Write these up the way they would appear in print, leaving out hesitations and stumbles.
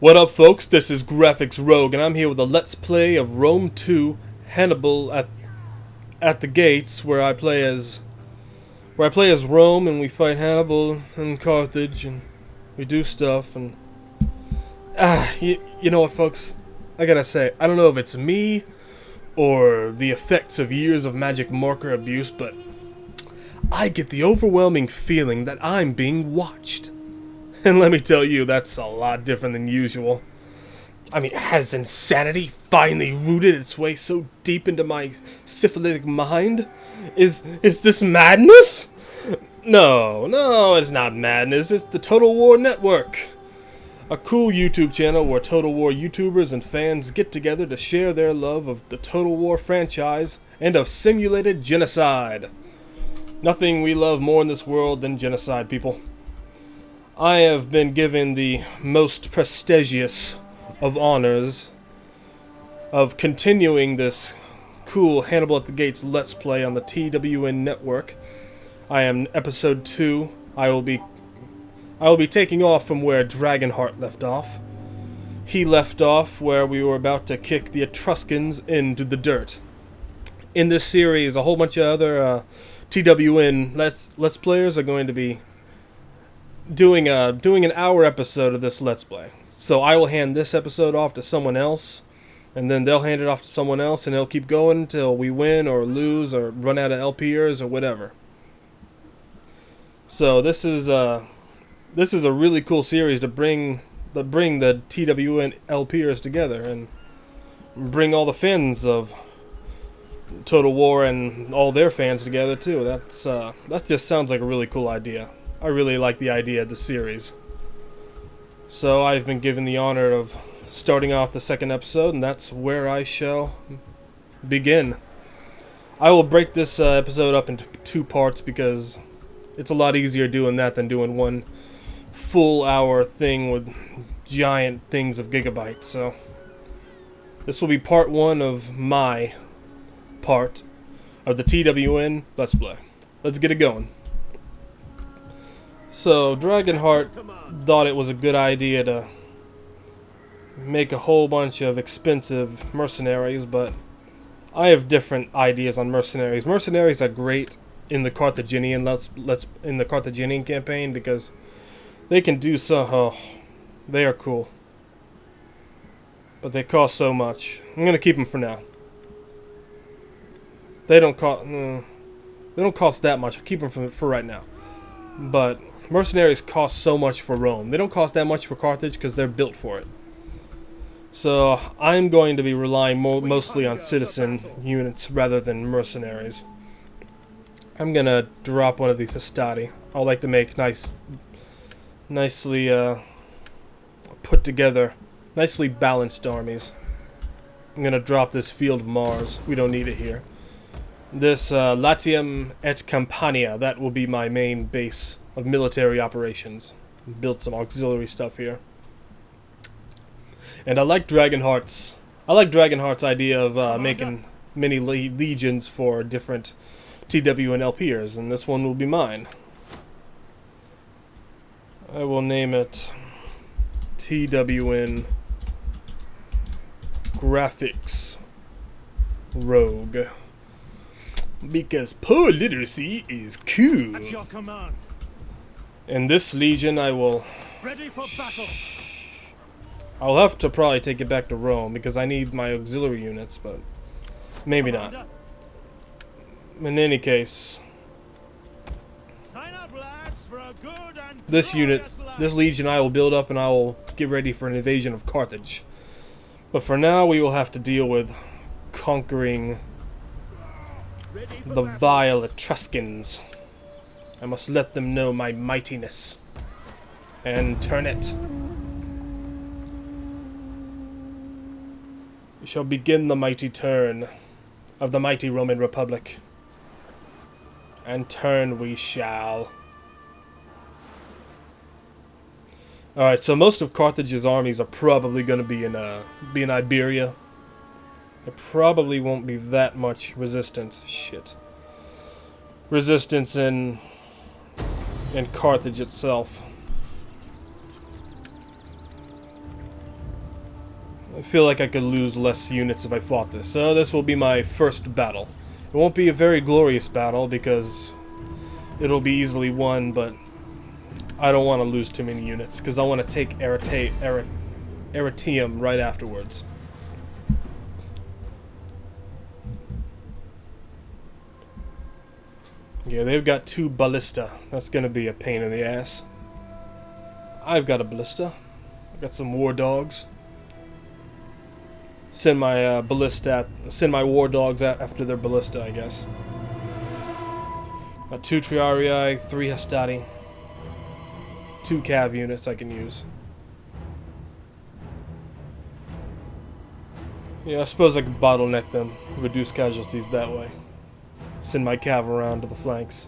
What up, folks? This is Graphics Rogue, and I'm here with a Let's Play of Rome 2 Hannibal at the Gates, where I play as Rome, and we fight Hannibal and Carthage, and we do stuff. And you know what, folks? I gotta say, I don't know if it's me or the effects of years of magic marker abuse, but I get the overwhelming feeling that I'm being watched. And let me tell you, that's a lot different than usual. I mean, has insanity finally rooted its way so deep into my syphilitic mind? Is this madness? No, it's not madness. It's the Total War Network. A cool YouTube channel where Total War YouTubers and fans get together to share their love of the Total War franchise and of simulated genocide. Nothing we love more in this world than genocide, people. I have been given the most prestigious of honors of continuing this cool Hannibal at the Gates Let's Play on the TWN network. I am episode 2. I will be taking off from where Dragonheart left off. He left off where we were about to kick the Etruscans into the dirt. In this series, a whole bunch of other TWN Let's Players are going to be doing an hour episode of this Let's Play. So I will hand this episode off to someone else, and then they'll hand it off to someone else, and it'll keep going until we win or lose or run out of LPers or whatever. So this is a really cool series to bring the TWN LPers together and bring all the fans of Total War and all their fans together too. That just sounds like a really cool idea. I really like the idea of the series. So I've been given the honor of starting off the second episode, and that's where I shall begin. I will break this episode up into 2 parts because it's a lot easier doing that than doing one full hour thing with giant things of gigabytes. So this will be part 1 of my part of the TWN Let's Play. Let's get it going. So, Dragonheart thought it was a good idea to make a whole bunch of expensive mercenaries, but I have different ideas on mercenaries. Mercenaries are great in the Carthaginian in the Carthaginian campaign because they can do they are cool. But they cost so much. I'm gonna keep them for now. They don't cost that much. I'll keep them for right now. But mercenaries cost so much for Rome. They don't cost that much for Carthage because they're built for it. So I'm going to be relying mostly on citizen units rather than mercenaries. I'm going to drop one of these Hastati. I like to make nicely put together, nicely balanced armies. I'm going to drop this Field of Mars. We don't need it here. This Latium et Campania, that will be my main base of military operations. Build some auxiliary stuff here. And I like Dragonheart's idea of making many legions for different TWN LPers, and this one will be mine. I will name it TWN Graphics Rogue. Because poor literacy is cool. At your command. In this legion, I will... Ready for battle. I'll have to probably take it back to Rome because I need my auxiliary units, but maybe not. In any case, Sign up, lads, for a good and this legion I will build up and I will get ready for an invasion of Carthage. But for now, we will have to deal with conquering the vile Etruscans. I must let them know my mightiness. And turn it. We shall begin the mighty turn of the mighty Roman Republic. And turn we shall. Alright, so most of Carthage's armies are probably going to be in Iberia. There probably won't be that much resistance. Resistance in Carthage itself. I feel like I could lose less units if I fought this. So this will be my first battle. It won't be a very glorious battle because it'll be easily won, but I don't want to lose too many units because I want to take Arretium right afterwards. Yeah, they've got 2 ballista. That's gonna be a pain in the ass. I've got a ballista. I've got some war dogs. Send my send my war dogs out after their ballista, I guess. 2 Triarii, 3 Hastati, 2 cav units I can use. Yeah, I suppose I could bottleneck them, reduce casualties that way. Send my cav around to the flanks.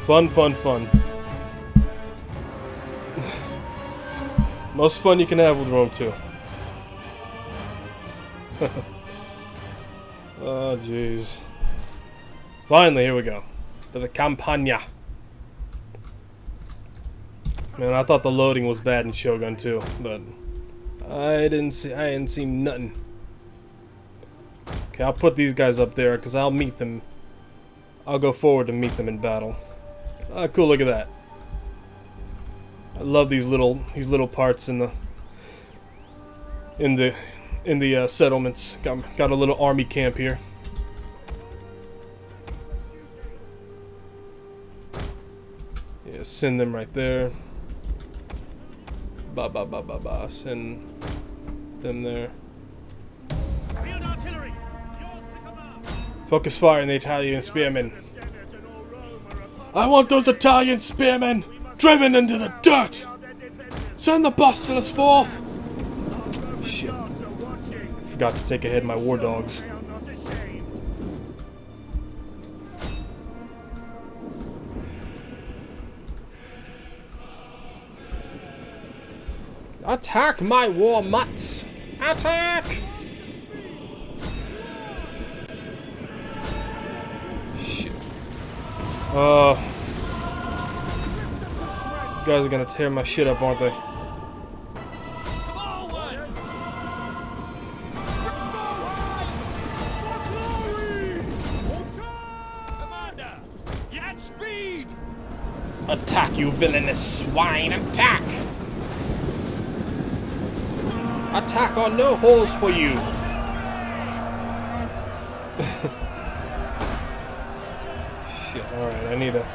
Fun, fun, fun. Most fun you can have with Rome 2. Oh, jeez. Finally, here we go. To the Campagna. Man, I thought the loading was bad in Shogun too, but I didn't see nothing. Okay, I'll put these guys up there because I'll meet them. I'll go forward to meet them in battle. Ah, cool! Look at that. I love these little parts in the settlements. Got a little army camp here. Yeah, send them right there. Send them there. Focus fire on the Italian spearmen. I want those Italian spearmen driven into the dirt! Send the postulus forth! Shit. Forgot to take ahead my war dogs. Attack my war mutts! Attack! Shit. These guys are gonna tear my shit up, aren't they? Attack, you villainous swine! Attack! Attack or no holes for you! Shit, alright, I need to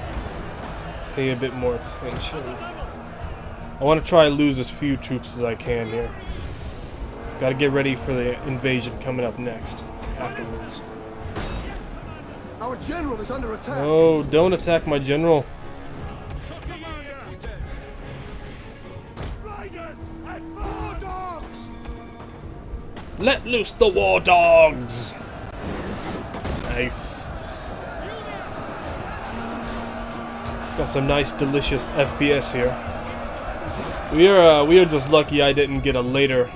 pay a bit more attention. I want to try to lose as few troops as I can here. Gotta get ready for the invasion coming up next, afterwards. Our general is under attack. No, don't attack my general. Let loose the war dogs! Nice. Got some nice, delicious FPS here. We are just lucky I didn't get a later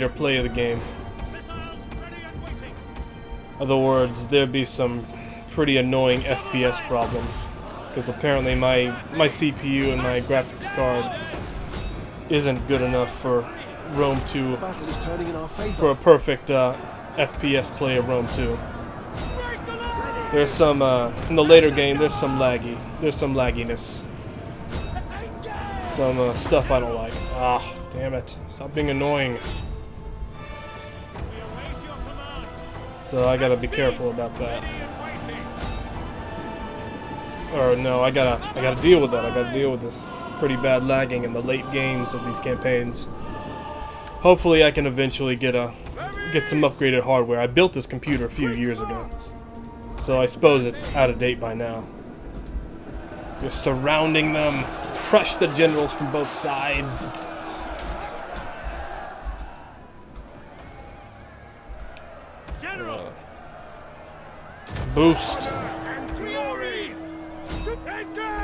play of the game. In other words, there'd be some pretty annoying FPS problems because apparently my CPU and my graphics card isn't good enough for Rome 2 for a perfect FPS play of Rome 2. There's some in the later game. There's some lagginess, some stuff I don't like. Ah, damn it! Stop being annoying. So I gotta be careful about that. Or no, I gotta deal with that. I gotta deal with this pretty bad lagging in the late games of these campaigns. Hopefully I can eventually get some upgraded hardware. I built this computer a few years ago, so I suppose it's out of date by now. You're surrounding them. Crush the generals from both sides. Boost.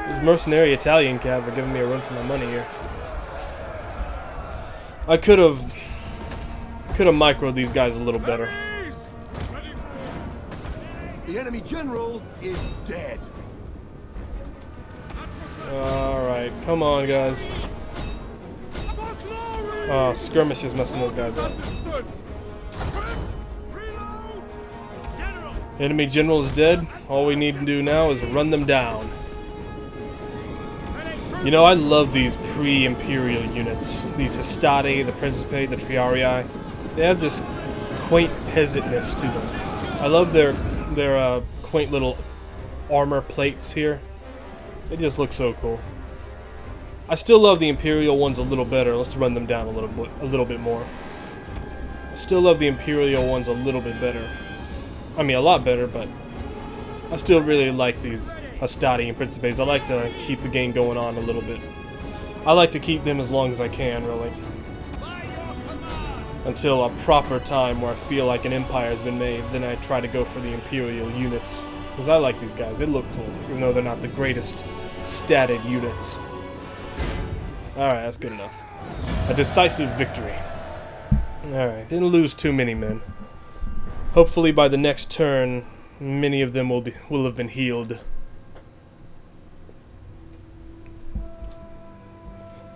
These mercenary Italian cav are giving me a run for my money here. I could have microed these guys a little better. The enemy general is dead. Alright, come on, guys. Oh, skirmish is messing those guys up. Enemy general is dead. All we need to do now is run them down. You know, I love these pre-imperial units. These Hastati, the Principe, the Triarii. They have this quaint peasantness to them. I love their quaint little armor plates here. They just look so cool. I still love the Imperial ones a little better. Let's run them down a little bit more. I still love the Imperial ones a little bit better. I mean, a lot better, but I still really like these Hastati and Principes. I like to keep the game going on a little bit. I like to keep them as long as I can, really. Until a proper time where I feel like an empire has been made, then I try to go for the Imperial units. Because I like these guys. They look cool, even though they're not the greatest statted units. Alright, that's good enough. A decisive victory. Alright, didn't lose too many men. Hopefully by the next turn, many of them will have been healed.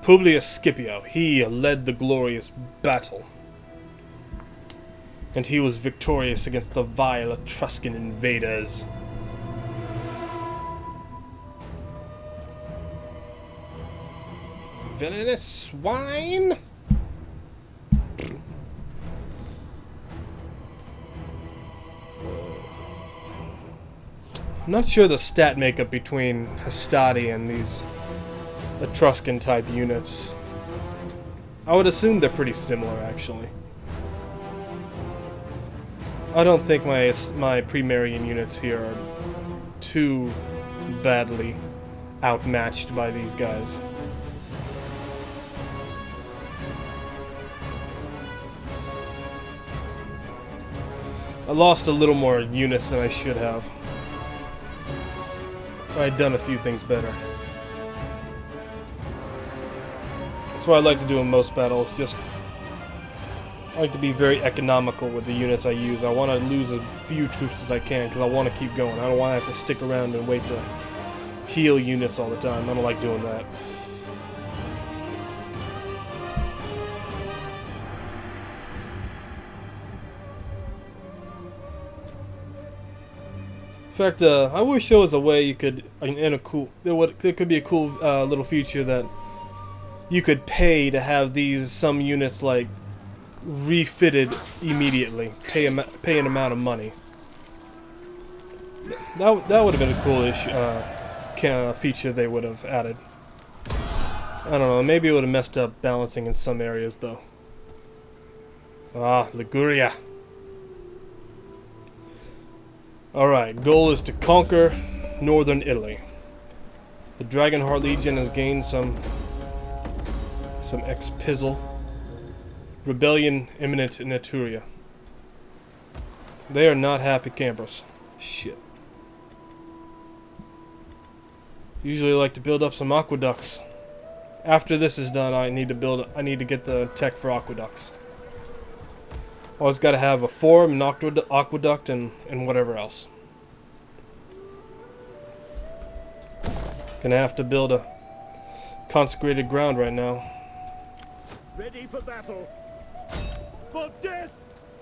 Publius Scipio, he led the glorious battle. And he was victorious against the vile Etruscan invaders. Villainous swine! I'm not sure the stat makeup between Hastati and these Etruscan type units. I would assume they're pretty similar, actually. I don't think my Primarian units here are too badly outmatched by these guys. I lost a little more units than I should have. I'd done a few things better. That's what I like to do in most battles. Just I like to be very economical with the units I use. I want to lose as few troops as I can because I want to keep going. I don't want to have to stick around and wait to heal units all the time. I don't like doing that. In fact, I wish there was a way you could, there could be a cool little feature that you could pay to have some units like refitted immediately. Pay an amount of money. That would have been a cool feature they would have added. I don't know. Maybe it would have messed up balancing in some areas though. Ah, Liguria. Alright, goal is to conquer northern Italy. The Dragonheart Legion has gained some ex-pizzle. Rebellion imminent in Etruria. They are not happy campers. Shit. Usually like to build up some aqueducts. After this is done, I need to get the tech for aqueducts. Always got to have a forum, an aqueduct, and whatever else. Gonna have to build a consecrated ground right now. Ready for battle. For death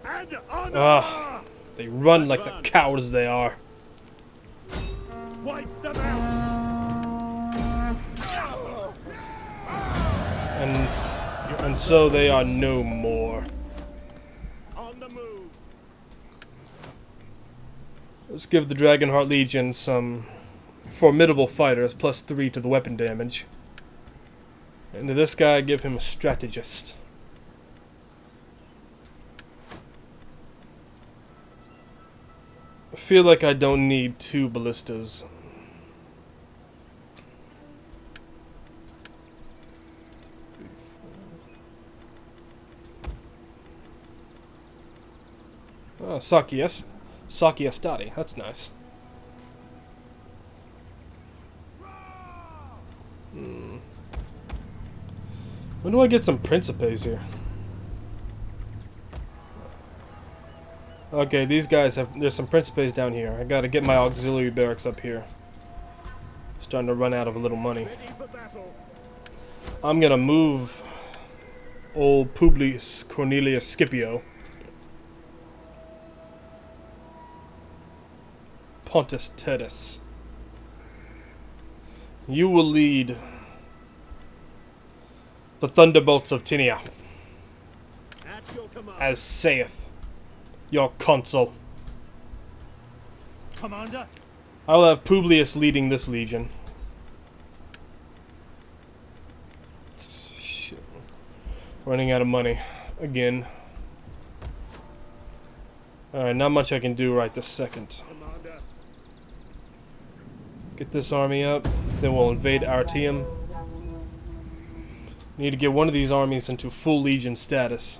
and honor. Ah, they run like the cowards they are. Wipe them out. And so they are no more. Let's give the Dragonheart Legion some formidable fighters, +3 to the weapon damage. And to this guy, give him a strategist. I feel like I don't need 2 ballistas. Oh, Saki Hastati, that's nice. When do I get some Principes here? Okay, these guys have... There's some Principes down here. I gotta get my auxiliary barracks up here. Starting to run out of a little money. I'm gonna move old Publius Cornelius Scipio. Pontus Tedus. You will lead the thunderbolts of Tinia, as saith your consul. Commander. I will have Publius leading this legion. Shit. Running out of money again. Alright, not much I can do right this second. Get this army up, then we'll invade Artium. Need to get one of these armies into full legion status.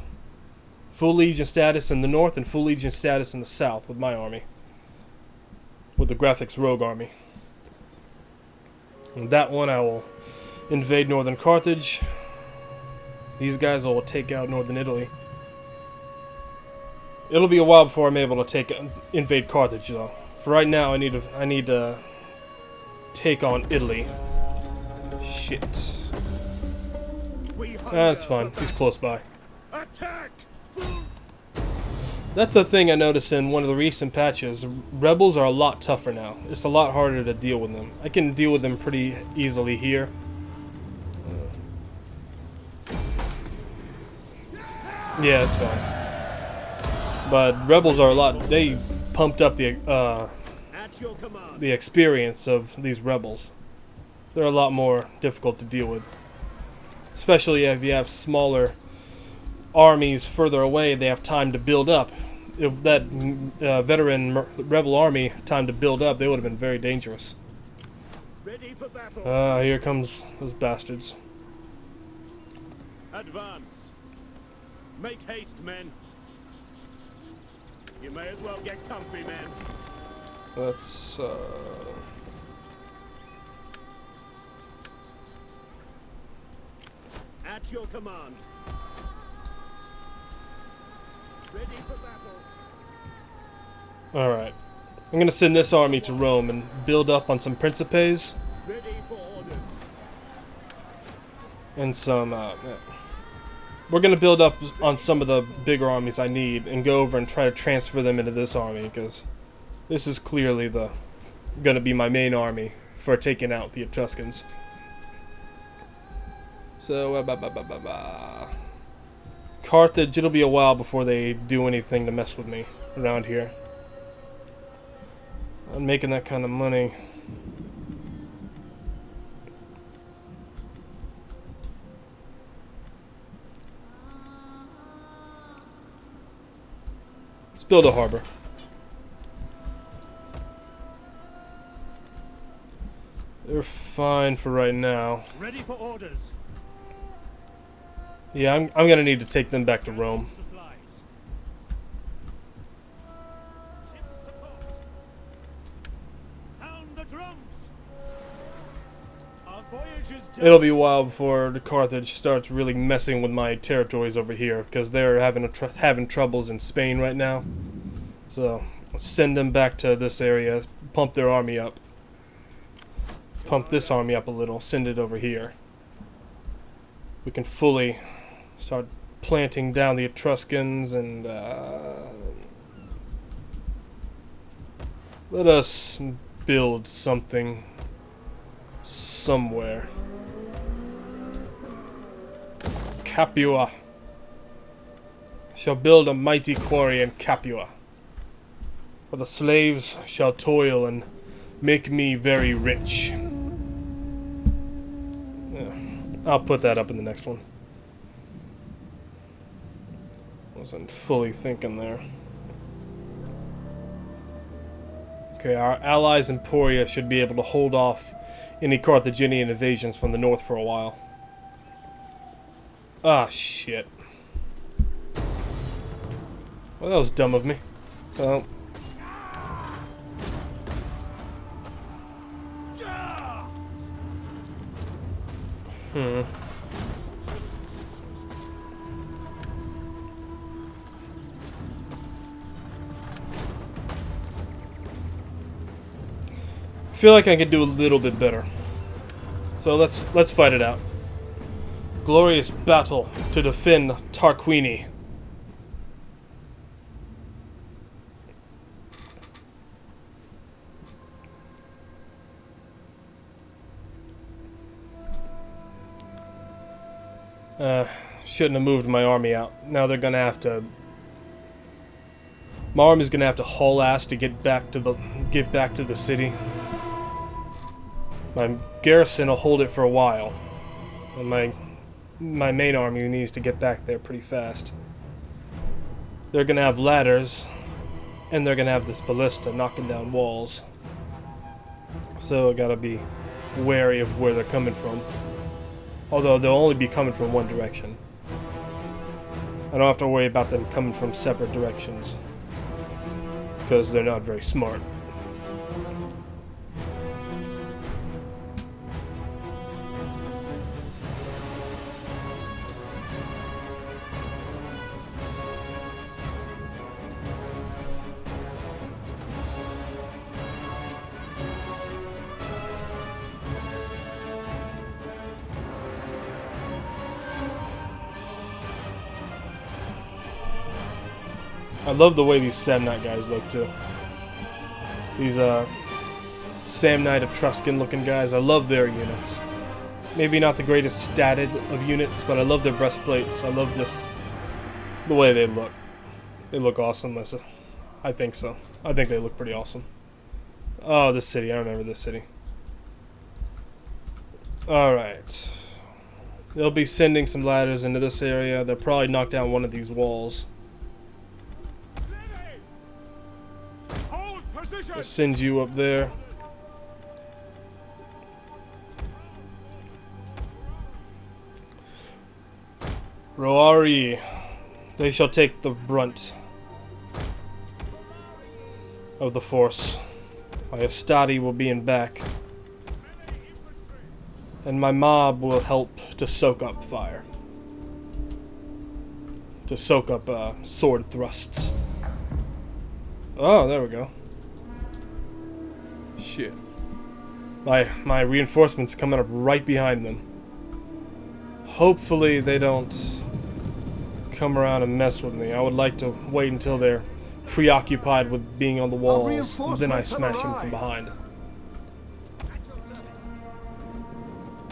Full legion status in the north and full legion status in the south with my army. With the graphics rogue army. And that one I will invade northern Carthage. These guys will take out northern Italy. It'll be a while before I'm able to invade Carthage though. For right now I need to take on Italy. Shit. That's fine. He's close by. Attack! That's a thing I noticed in one of the recent patches. Rebels are a lot tougher now. It's a lot harder to deal with them. I can deal with them pretty easily here. Yeah, it's fine. But rebels are a lot. They pumped up the experience of these rebels. They're a lot more difficult to deal with. Especially if you have smaller armies further away, they have time to build up. If that veteran rebel army had time to build up, they would have been very dangerous. Ready for battle. Here comes those bastards. Advance. Make haste, men. You may as well get comfy, men. Let's At your command. Ready for battle. Alright. I'm gonna send this army to Rome and build up on some Principes. Ready for orders. And some, we're gonna build up on some of the bigger armies I need and go over and try to transfer them into this army, because this is clearly gonna be my main army for taking out the Etruscans. So, Carthage, it'll be a while before they do anything to mess with me around here. I'm making that kind of money. Let's build a harbor. They're fine for right now. Ready for orders. Yeah, I'm gonna need to take them back to Rome. Supplies. Ships to port. Sound the drums. Our voyage is done. It'll be a while before the Carthage starts really messing with my territories over here, because they're having troubles in Spain right now. So let's send them back to this area, pump their army up, pump this army up a little, send it over here. We can fully start planting down the Etruscans and let us build something somewhere. Capua. Shall build a mighty quarry in Capua, where the slaves shall toil and make me very rich. Yeah, I'll put that up in the next one. Wasn't fully thinking there. Okay, our allies in Poria should be able to hold off any Carthaginian invasions from the north for a while. Ah, shit. Well, that was dumb of me. Well. feel like I could do a little bit better. So let's fight it out. Glorious battle to defend Tarquini. Shouldn't have moved my army out. Now they're gonna have to. My army's gonna have to haul ass to get back to the city. My garrison will hold it for a while, and my main army needs to get back there pretty fast. They're gonna have ladders, and they're gonna have this ballista knocking down walls. So I gotta be wary of where they're coming from. Although they'll only be coming from one direction. I don't have to worry about them coming from separate directions, because they're not very smart. I love the way these Samnite guys look too. These Samnite Etruscan looking guys, I love their units. Maybe not the greatest statted of units, but I love their breastplates. I love just the way they look. They look awesome, Lisa. I think so. I think they look pretty awesome. Oh, this city. I remember this city. Alright. They'll be sending some ladders into this area. They'll probably knock down one of these walls. I'll send you up there. Roari, they shall take the brunt of the force. My Astati will be in back, and my mob will help to soak up fire, to soak up sword thrusts. Oh, there we go. Shit. My reinforcements coming up right behind them. Hopefully they don't come around and mess with me. I would like to wait until they're preoccupied with being on the walls, and then I smash them from behind.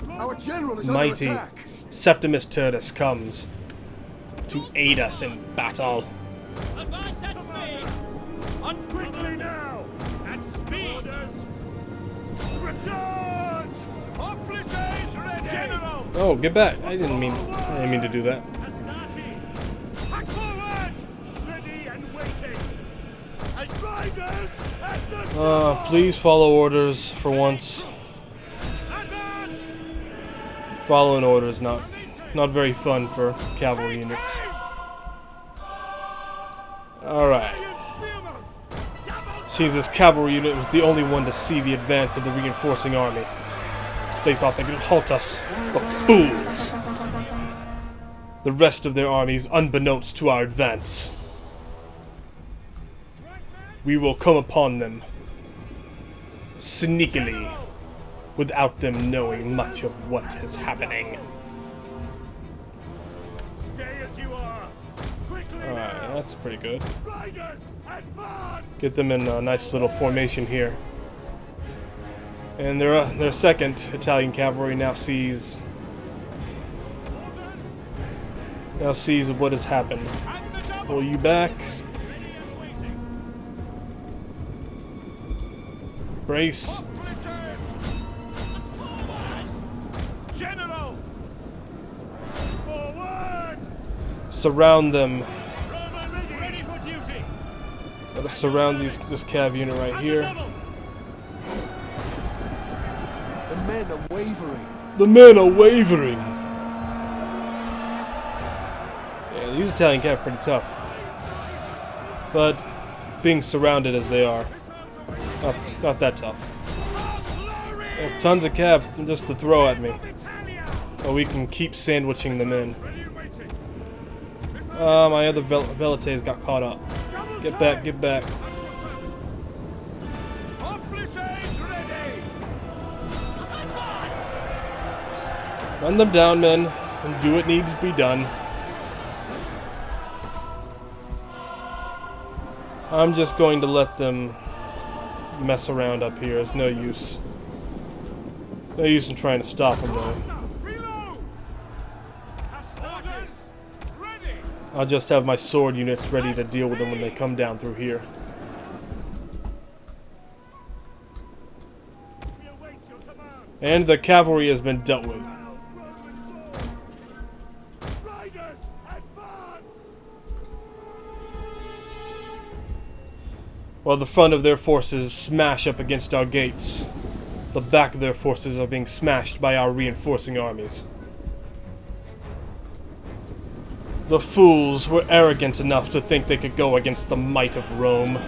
Our general is Mighty under attack. Septimus Tertus comes to aid us in battle. Advance at speed! On quickly now! At speed! Orders! Recharge! Obliges ready! General! Oh, get back! I didn't mean to do that. Astati! Hack forward! Ready and waiting! And riders at the Please follow orders for once. advance! Following orders not very fun for cavalry units. Alright. Spearman! Seems this cavalry unit was the only one to see the advance of the reinforcing army. They thought they could halt us, but fools! The rest of their armies unbeknownst to our advance. We will come upon them sneakily, without them knowing much of what is happening. Stay as you are! Quickly Alright, now! that's pretty good. Riders, advance! Get them in a nice little formation here. And their second Italian cavalry now sees what has happened. At the double! Pull you back. Ready and waiting! Brace. General! Forward! Surround them. Romans ready for duty! Gotta surround this cav unit right At the here. double! The men are wavering. The men are wavering. Yeah, these Italian cav are pretty tough. But being surrounded as they are, not that tough. They have tons of cav just to throw at me. But we can keep sandwiching them in. My other velites got caught up. Get back, get back. Obliges ready! Run them down, men, and do what needs to be done. I'm just going to let them mess around up here. It's no use. No use in trying to stop them, though. Reload! Orders ready! I'll just have my sword units ready to deal with them when they come down through here. We await your command. And the cavalry has been dealt with. Riders, advance! While the front of their forces smash up against our gates, the back of their forces are being smashed by our reinforcing armies. The fools were arrogant enough to think they could go against the might of Rome.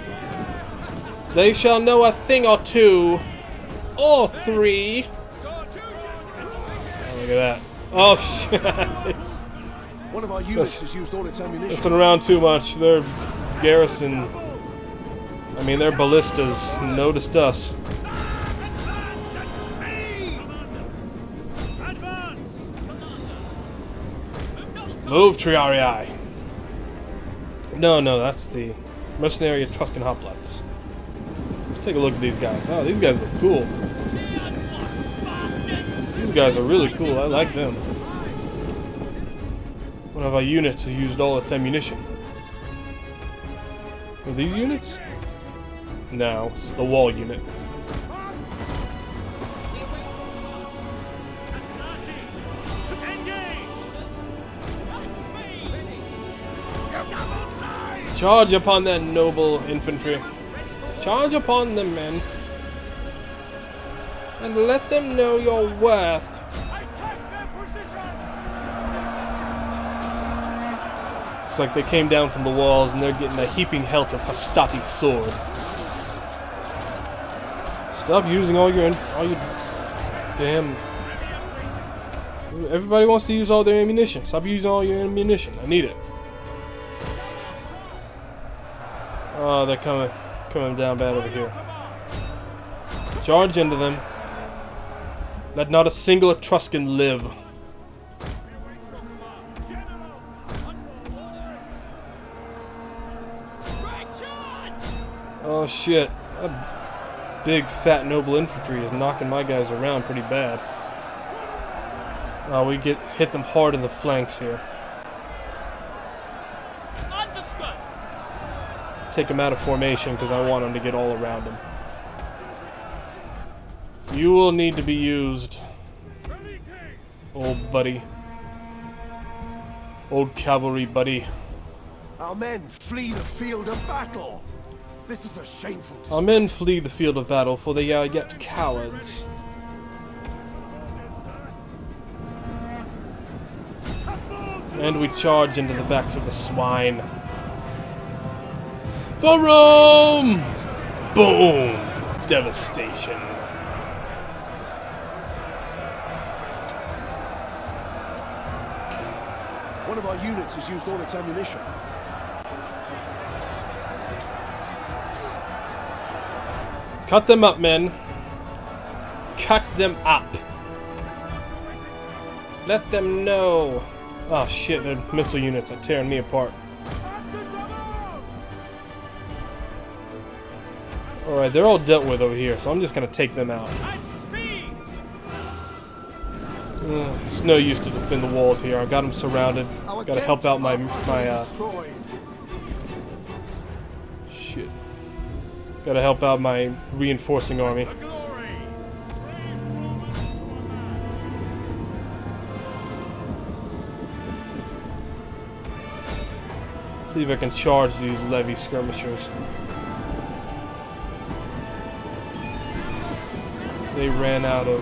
They shall know a thing or two, or three. Oh, look at that. Oh, shit. One of our units has used all its ammunition. Messing around too much. Their garrison, I mean, their ballistas noticed us. Move, Triarii! No, that's the mercenary Etruscan hoplites. Let's take a look at these guys. Oh, these guys are cool. These guys are really cool. I like them. One of our units has used all its ammunition. Are these units? No, it's the wall unit. Charge upon that noble infantry. Charge upon them, men. And let them know your worth. Looks like they came down from the walls and they're getting a heaping hilt of Hastate's sword. Stop using all your damn... Everybody wants to use all their ammunition. Stop using all your ammunition. I need it. Oh, they're coming down bad over here. Charge into them. Let not a single Etruscan live. Oh shit. That big fat noble infantry is knocking my guys around pretty bad. Oh, we hit them hard in the flanks here. Take them out of formation because I want them to get all around them. You will need to be used, old buddy. Old cavalry buddy. Our men flee the field of battle. This is a shameful display. Our men flee the field of battle, for they are yet cowards. And we charge into the backs of the swine. For Rome! Boom! Devastation. One of our units has used all its ammunition. Cut them up, men. Cut them up. Let them know. Oh shit, their missile units are tearing me apart. Alright, they're all dealt with over here, so I'm just gonna take them out. It's no use to defend the walls here. I got them surrounded. Gotta help out my shit. Gotta help out my reinforcing army. See if I can charge these levy skirmishers. They ran out of...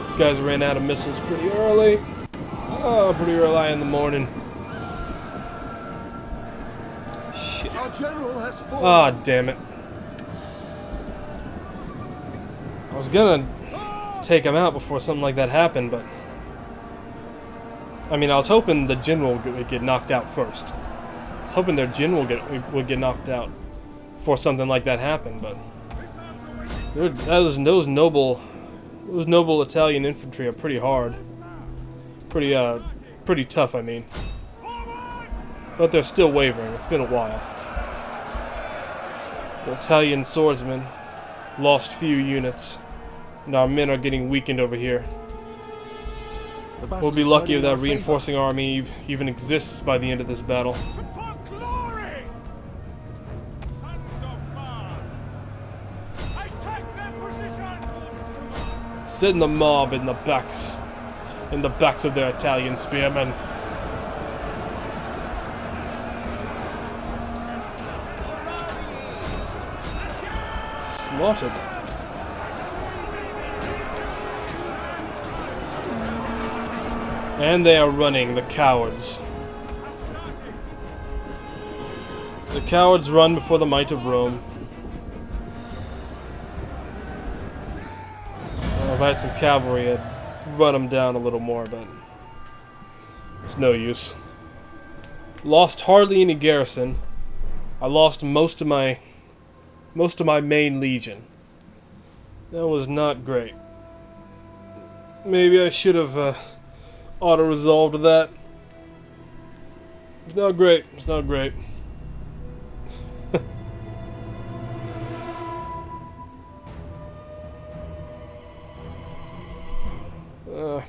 These guys ran out of missiles pretty early. Oh, pretty early in the morning. Shit. Our general has fallen. Ah, damn it. I was gonna take him out before something like that happened, but... I mean, I was hoping the general would get knocked out first. I was hoping their general would get knocked out before something like that happened, but... Those noble Those noble Italian infantry are pretty hard. Pretty tough, I mean. But they're still wavering. It's been a while. The Italian swordsmen lost few units, and our men are getting weakened over here. We'll be lucky if that reinforcing army even exists by the end of this battle. For glory! Sons of Mars! Attack their position! Send the mob in the backs of their Italian spearmen. Slaughtered. And they are running, the cowards. The cowards run before the might of Rome. Well, if I had some cavalry, I'd run them down a little more, but it's no use. Lost hardly any garrison. I lost most of my main legion. That was not great. Maybe I should have auto-resolved that. It's not great. It's not great.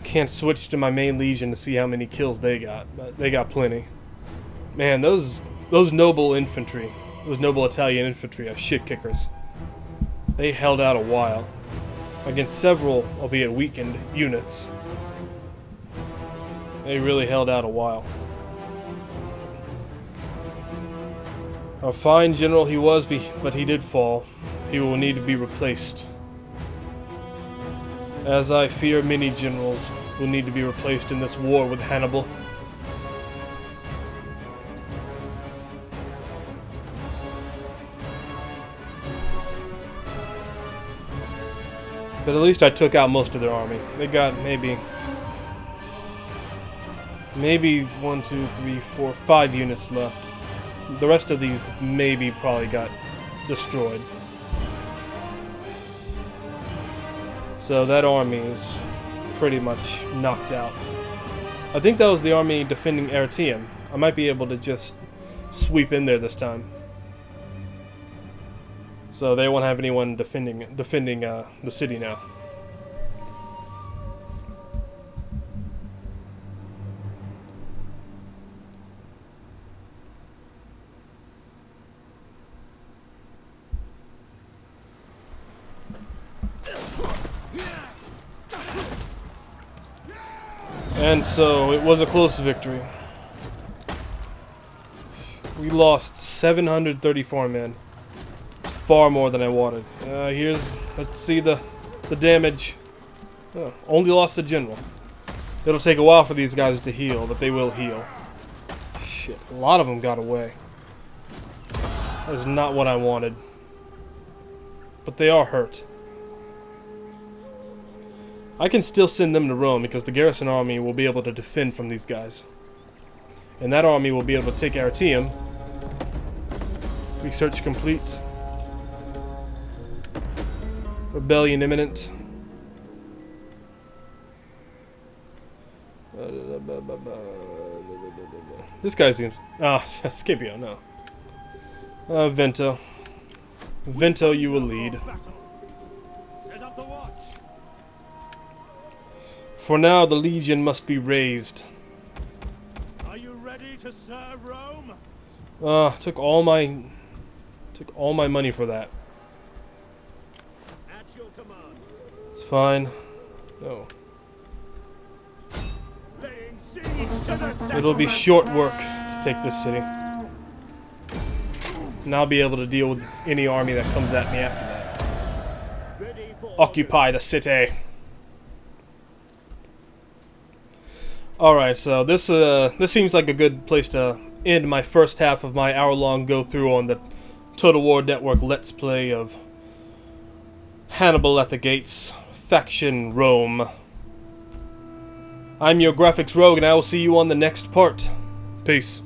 Can't switch to my main legion to see how many kills they got, but they got plenty. Man, those noble infantry, those noble Italian infantry are shit kickers. They held out a while against several, albeit weakened, units. They really held out a while. A fine general he was, but he did fall. He will need to be replaced. As I fear many generals will need to be replaced in this war with Hannibal. But at least I took out most of their army. They got maybe 1, 2, 3, 4, 5 units left. The rest of these probably got destroyed. So that army is pretty much knocked out. I think that was the army defending Arretium. I might be able to just sweep in there this time. So they won't have anyone defending the city now. And so, it was a close victory. We lost 734 men. Far more than I wanted. Let's see the damage. Oh, only lost the general. It'll take a while for these guys to heal, but they will heal. Shit, a lot of them got away. That is not what I wanted. But they are hurt. I can still send them to Rome because the garrison army will be able to defend from these guys. And that army will be able to take Arretium. Research complete. Rebellion imminent. This guy seems... Scipio, no. Vento. Vento, you will lead. Set up the watch. For now, the Legion must be raised. Are you ready to serve Rome? Took all my money for that. At your command. It's fine. No. Laying siege to the It'll be settlement. short work to take this city. And I'll be able to deal with any army that comes at me after that. Ready for Occupy the city. Alright, so this seems like a good place to end my first half of my hour-long go-through on the Total War Network Let's Play of Hannibal at the Gates, Faction Rome. I'm your graphics rogue, and I will see you on the next part. Peace.